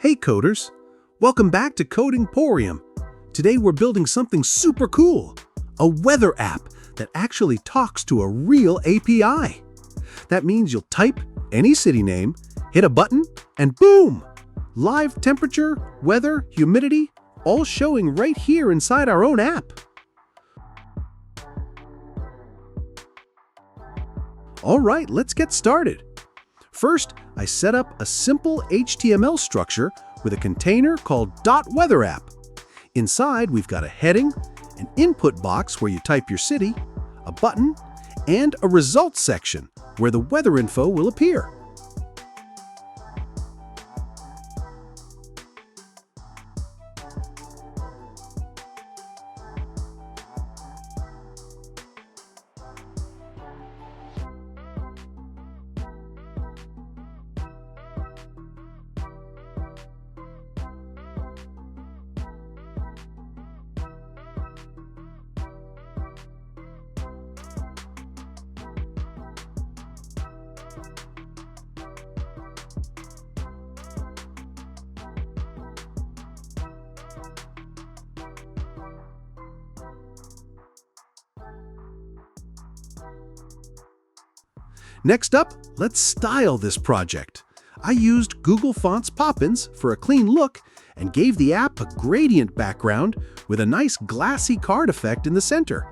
Hey coders, welcome back to CodingPorium. Today we're building something super cool, a weather app that actually talks to a real API. That means you'll type any city name, hit a button, and boom! Live temperature, weather, humidity, all showing right here inside our own app. All right, let's get started. First, I set up a simple HTML structure with a container called .weatherapp. Inside, we've got a heading, an input box where you type your city, a button, and a results section where the weather info will appear. Next up, let's style this project. I used Google Fonts Poppins for a clean look and gave the app a gradient background with a nice glassy card effect in the center.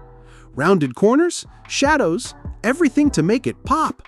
Rounded corners, shadows, everything to make it pop.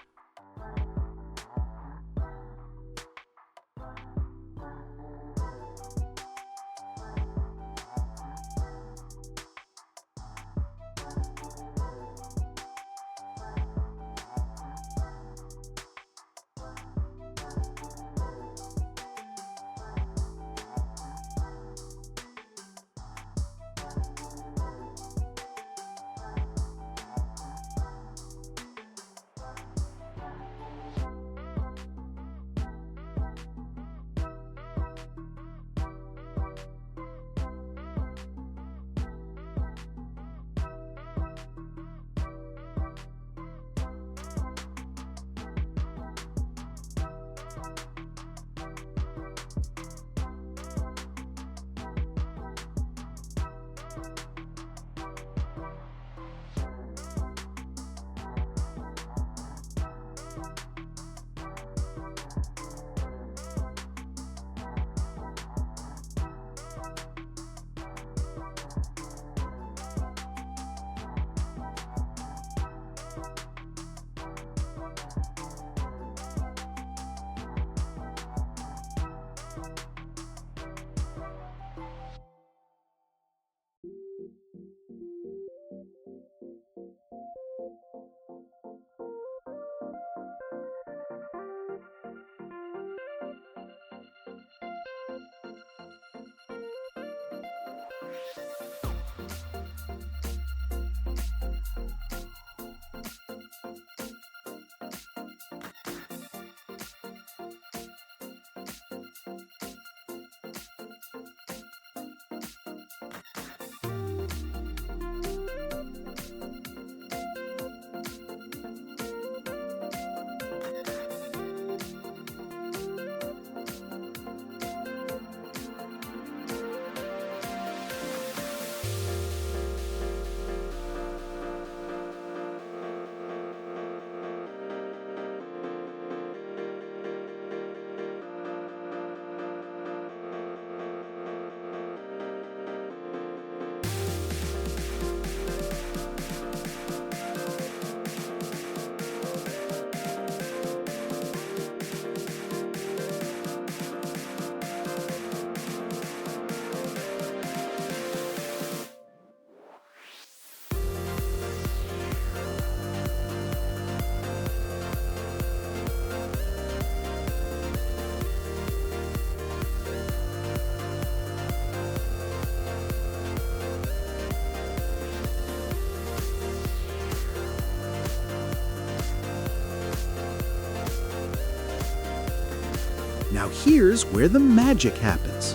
Now here's where the magic happens.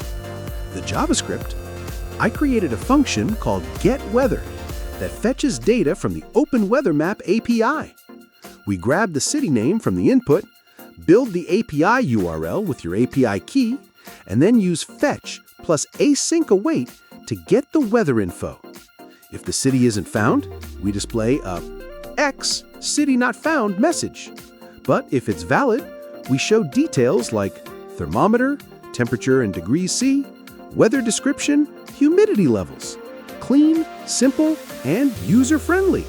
The JavaScript, I created a function called getWeather that fetches data from the OpenWeatherMap API. We grab the city name from the input, build the API URL with your API key, and then use fetch plus async await to get the weather info. If the city isn't found, we display a X city not found message. But if it's valid, we show details like thermometer, temperature in degrees C, weather description, humidity levels. Clean, simple, and user-friendly.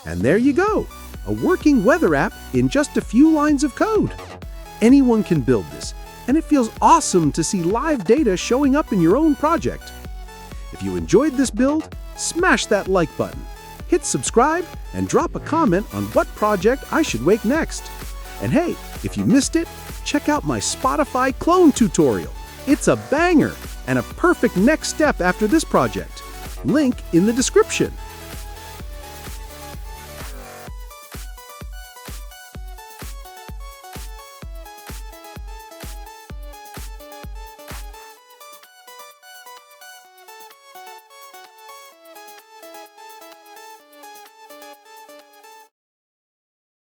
And there you go, a working weather app in just a few lines of code. Anyone can build this, and it feels awesome to see live data showing up in your own project. If you enjoyed this build, smash that like button, hit subscribe, and drop a comment on what project I should make next. And hey, if you missed it, check out my Spotify clone tutorial. It's a banger and a perfect next step after this project. Link in the description.